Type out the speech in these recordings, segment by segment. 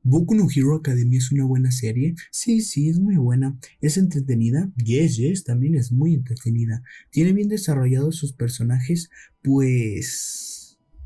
Boku no Hero Academia es una buena serie. Sí, sí, es muy buena. Es entretenida. Yes, yes, también es muy entretenida. Tiene bien desarrollados sus personajes. Pues...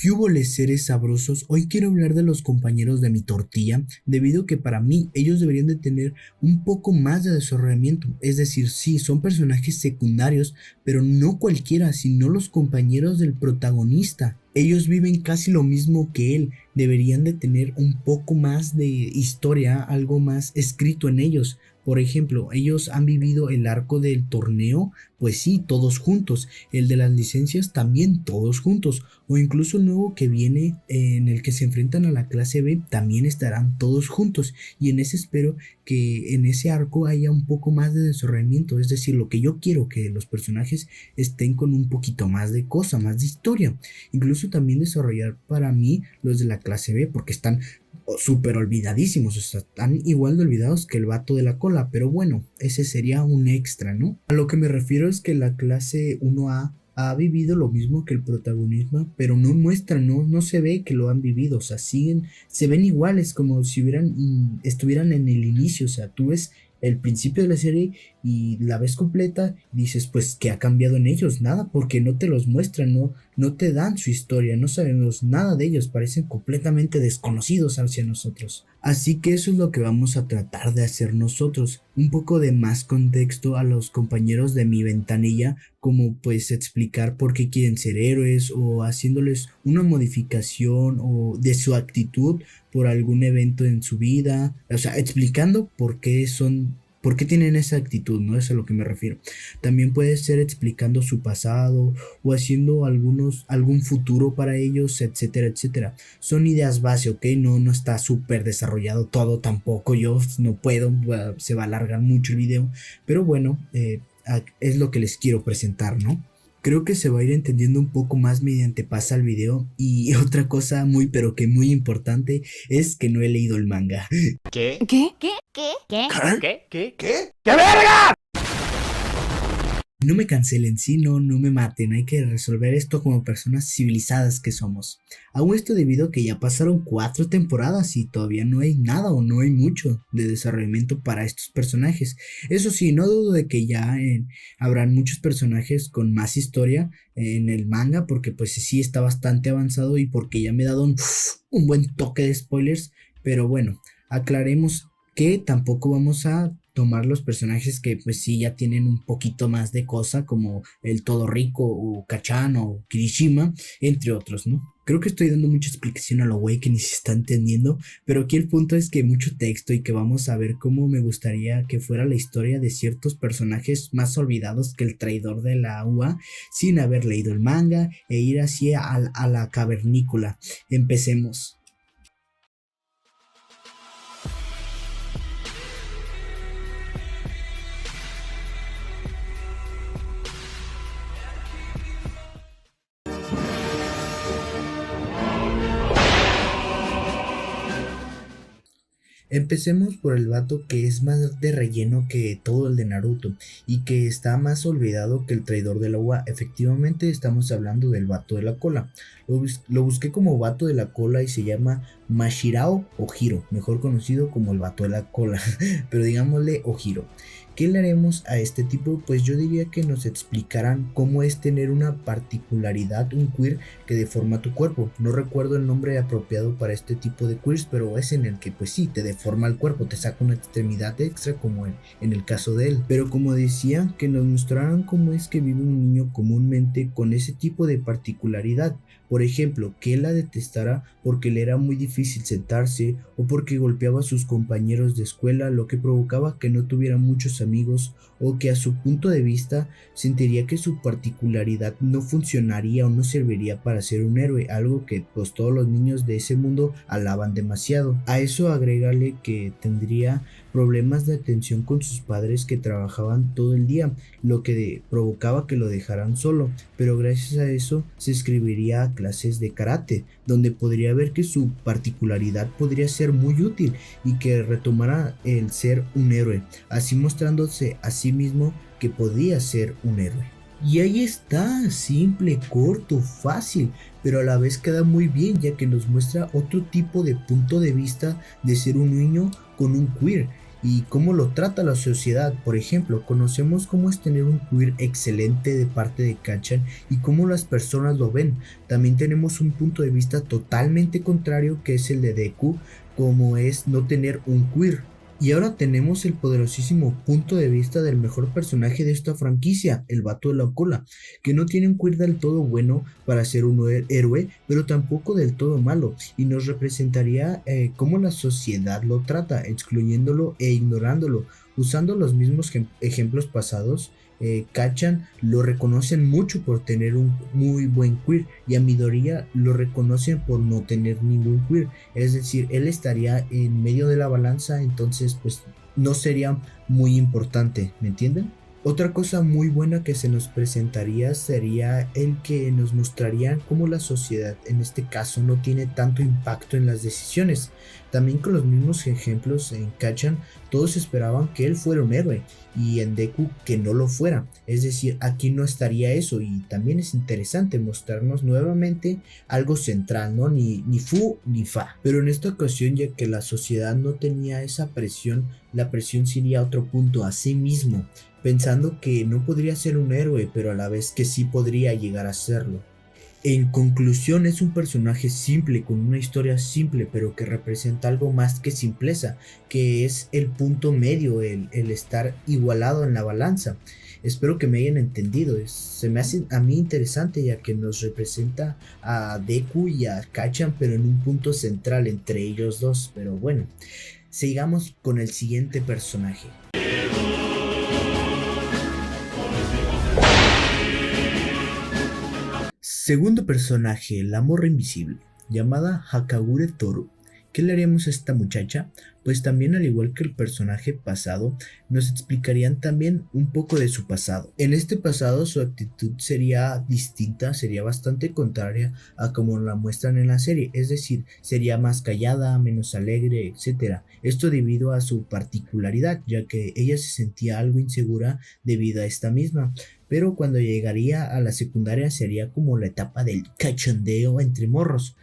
¿Qué hubo les seres sabrosos? Hoy quiero hablar de los compañeros de mi tortilla, debido a que para mí ellos deberían de tener un poco más de desarrollamiento. Es decir, sí, son personajes secundarios, pero no cualquiera, sino los compañeros del protagonista. Ellos viven casi lo mismo que él, deberían de tener un poco más de historia, algo más escrito en ellos. Por ejemplo, ellos han vivido el arco del torneo, pues sí, todos juntos. El de las licencias también todos juntos. O incluso el nuevo que viene en el que se enfrentan a la clase B, también estarán todos juntos. Y en ese espero que en ese arco haya un poco más de desarrollamiento. Es decir, lo que yo quiero que los personajes estén con un poquito más de cosa, más de historia. Incluso también desarrollar para mí los de la clase B, porque están súper olvidadísimos, o sea, están igual de olvidados que el vato de la cola, pero bueno, ese sería un extra, ¿no? A lo que me refiero es que la clase 1A ha vivido lo mismo que el protagonismo, pero no muestran, no se ve que lo han vivido, o sea, siguen, se ven iguales, como si estuvieran en el inicio, o sea, tú ves el principio de la serie y la ves completa y dices, pues, ¿qué ha cambiado en ellos? Nada, porque no te los muestran, no te dan su historia, no sabemos nada de ellos, parecen completamente desconocidos hacia nosotros. Así que eso es lo que vamos a tratar de hacer nosotros, un poco de más contexto a los compañeros de mi ventanilla, como pues explicar por qué quieren ser héroes o haciéndoles una modificación o de su actitud por algún evento en su vida, o sea, explicando por qué tienen esa actitud, ¿no? Es a lo que me refiero. También puede ser explicando su pasado o haciendo algún futuro para ellos, etcétera, etcétera. Son ideas base, ¿ok? No está súper desarrollado todo tampoco. Yo no puedo, se va a alargar mucho el video. Pero bueno, es lo que les quiero presentar, ¿no? Creo que se va a ir entendiendo un poco más mediante pasa el video. Y otra cosa muy, pero que muy importante es que no he leído el manga. ¿Qué? ¿Qué? ¿Qué? ¿Qué? ¡Qué verga! No me cancelen, sí, no me maten, hay que resolver esto como personas civilizadas que somos. Hago esto debido a que ya pasaron 4 temporadas y todavía no hay nada o no hay mucho de desarrollamiento para estos personajes. Eso sí, no dudo de que ya habrán muchos personajes con más historia en el manga, porque pues sí está bastante avanzado y porque ya me he dado un buen toque de spoilers, pero bueno, aclaremos que tampoco vamos a tomar los personajes que pues sí ya tienen un poquito más de cosa, como el Todo Rico o Kachan o Kirishima, entre otros, ¿no? Creo que estoy dando mucha explicación a lo güey que ni se está entendiendo, pero aquí el punto es que mucho texto y que vamos a ver cómo me gustaría que fuera la historia de ciertos personajes más olvidados que el traidor de la UA sin haber leído el manga e ir así a la cavernícola. Empecemos. Empecemos por el vato que es más de relleno que todo el de Naruto y que está más olvidado que el traidor del agua. Efectivamente estamos hablando del vato de la cola. Lo busqué como vato de la cola y se llama Mashirao Ojiro, mejor conocido como el vato de la cola, pero digámosle Ojiro. ¿Qué le haremos a este tipo? Pues yo diría que nos explicarán cómo es tener una particularidad, un queer que deforma tu cuerpo. No recuerdo el nombre apropiado para este tipo de queers, pero es en el que pues sí, te deforma el cuerpo, te saca una extremidad extra como en el caso de él. Pero como decía, que nos mostraran cómo es que vive un niño comúnmente con ese tipo de particularidad. Por ejemplo, que él la detestara porque le era muy difícil sentarse o porque golpeaba a sus compañeros de escuela, lo que provocaba que no tuviera muchos amigos o que a su punto de vista sentiría que su particularidad no funcionaría o no serviría para ser un héroe, algo que pues todos los niños de ese mundo alaban demasiado. A eso agrégale que tendría problemas de atención con sus padres que trabajaban todo el día, lo que provocaba que lo dejaran solo, pero gracias a eso se inscribiría a clases de karate, donde podría ver que su particularidad podría ser muy útil y que retomara el ser un héroe, así mostrándose a sí mismo que podía ser un héroe. Y ahí está, simple, corto, fácil, pero a la vez queda muy bien ya que nos muestra otro tipo de punto de vista de ser un niño con un queer y cómo lo trata la sociedad. Por ejemplo, conocemos cómo es tener un queer excelente de parte de Kachan y cómo las personas lo ven. También tenemos un punto de vista totalmente contrario que es el de Deku, como es no tener un queer. Y ahora tenemos el poderosísimo punto de vista del mejor personaje de esta franquicia, el Vato de la Cola, que no tiene un queer del todo bueno para ser un héroe, pero tampoco del todo malo, y nos representaría cómo la sociedad lo trata, excluyéndolo e ignorándolo, usando los mismos ejemplos pasados. Kachan lo reconocen mucho por tener un muy buen queer y a Midoriya lo reconocen por no tener ningún queer. Es decir, él estaría en medio de la balanza, entonces pues no sería muy importante, ¿me entienden? Otra cosa muy buena que se nos presentaría sería el que nos mostraría cómo la sociedad en este caso no tiene tanto impacto en las decisiones. También con los mismos ejemplos en Kachan, todos esperaban que él fuera un héroe y en Deku que no lo fuera. Es decir, aquí no estaría eso y también es interesante mostrarnos nuevamente algo central, ¿no? Ni fu ni fa. Pero en esta ocasión, ya que la sociedad no tenía esa presión, la presión sería a otro punto, a sí mismo, pensando que no podría ser un héroe, pero a la vez que sí podría llegar a serlo. En conclusión, es un personaje simple, con una historia simple, pero que representa algo más que simpleza, que es el punto medio, el estar igualado en la balanza. Espero que me hayan entendido, se me hace a mí interesante ya que nos representa a Deku y a Kachan, pero en un punto central entre ellos dos. Pero bueno, sigamos con el siguiente personaje. Segundo personaje, la morra invisible, llamada Hakagure Toru. ¿Qué le haríamos a esta muchacha? Pues también, al igual que el personaje pasado, nos explicarían también un poco de su pasado. En este pasado su actitud sería distinta, sería bastante contraria a como la muestran en la serie, es decir, sería más callada, menos alegre, etc. Esto debido a su particularidad, ya que ella se sentía algo insegura debido a esta misma. Pero cuando llegaría a la secundaria sería como la etapa del cachondeo entre morros.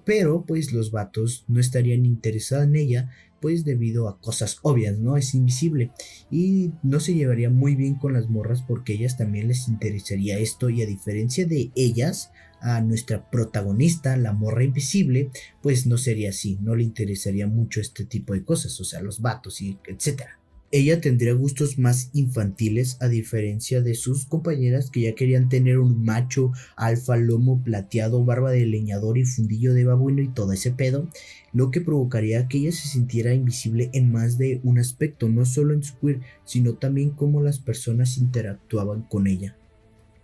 Pero pues los vatos no estarían interesados en ella, pues debido a cosas obvias, ¿no? Es invisible y no se llevaría muy bien con las morras porque ellas también les interesaría esto y a diferencia de ellas, a nuestra protagonista, la morra invisible, pues no sería así, no le interesaría mucho este tipo de cosas, o sea, los vatos y etcétera. Ella tendría gustos más infantiles a diferencia de sus compañeras que ya querían tener un macho alfa, lomo plateado, barba de leñador y fundillo de babuino y todo ese pedo, lo que provocaría que ella se sintiera invisible en más de un aspecto, no solo en su queer, sino también cómo las personas interactuaban con ella,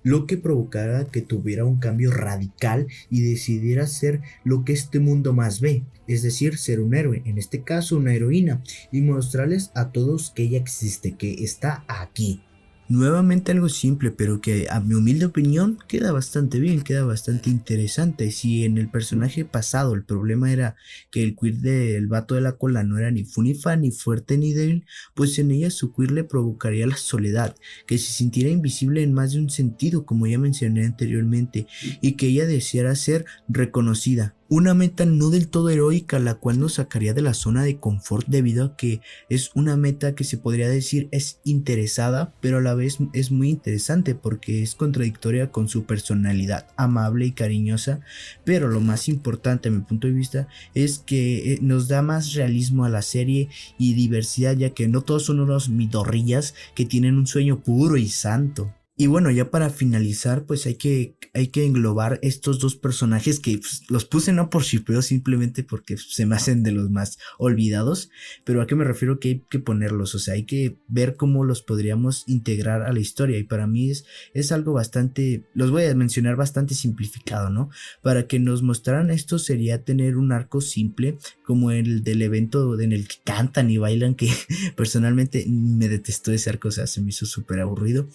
lo que provocara que tuviera un cambio radical y decidiera ser lo que este mundo más ve, es decir, ser un héroe, en este caso una heroína, y mostrarles a todos que ella existe, que está aquí. Nuevamente algo simple, pero que a mi humilde opinión queda bastante bien, queda bastante interesante. Si en el personaje pasado el problema era que el queer del vato de la cola no era ni fu ni fa, ni fuerte ni débil, pues en ella su queer le provocaría la soledad, que se sintiera invisible en más de un sentido, como ya mencioné anteriormente, y que ella deseara ser reconocida. Una meta no del todo heroica, la cual nos sacaría de la zona de confort debido a que es una meta que se podría decir es interesada, pero a la vez es muy interesante porque es contradictoria con su personalidad amable y cariñosa, pero lo más importante a mi punto de vista es que nos da más realismo a la serie y diversidad, ya que no todos son unos midorrillas que tienen un sueño puro y santo. Y bueno, ya para finalizar, pues hay que englobar estos dos personajes que pues, los puse no por shipeo, simplemente porque se me hacen de los más olvidados. Pero a qué me refiero que hay que ponerlos, o sea, hay que ver cómo los podríamos integrar a la historia. Y para mí es algo bastante, los voy a mencionar bastante simplificado, ¿no? Para que nos mostraran esto sería tener un arco simple, como el del evento en el que cantan y bailan, que personalmente me detestó ese arco, o sea, se me hizo súper aburrido.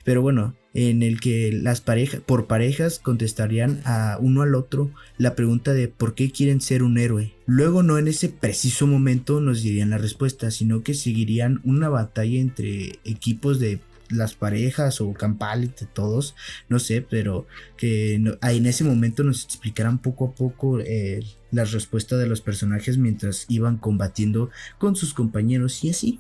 Pero bueno, en el que las parejas, por parejas, contestarían a uno al otro la pregunta de por qué quieren ser un héroe. Luego no en ese preciso momento nos dirían la respuesta, sino que seguirían una batalla entre equipos de las parejas o campal de todos, no sé, pero que ahí en ese momento nos explicaran poco a poco la respuesta de los personajes mientras iban combatiendo con sus compañeros y así.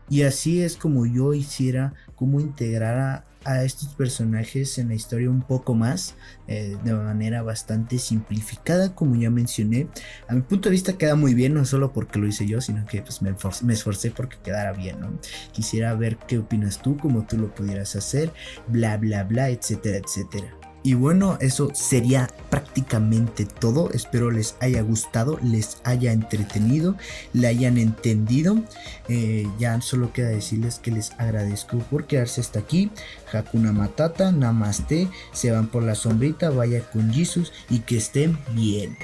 Y así es como yo hiciera, como integrar a estos personajes en la historia un poco más, de manera bastante simplificada, como ya mencioné. A mi punto de vista queda muy bien, no solo porque lo hice yo, sino que pues, me esforcé porque quedara bien, ¿no? Quisiera ver qué opinas tú, cómo tú lo pudieras hacer, bla, bla, bla, etcétera, etcétera. Y bueno, eso sería prácticamente todo. Espero les haya gustado, les haya entretenido, le hayan entendido. Ya solo queda decirles que les agradezco por quedarse hasta aquí. Hakuna Matata, Namaste, se van por la sombrita, vaya con Jesus y que estén bien.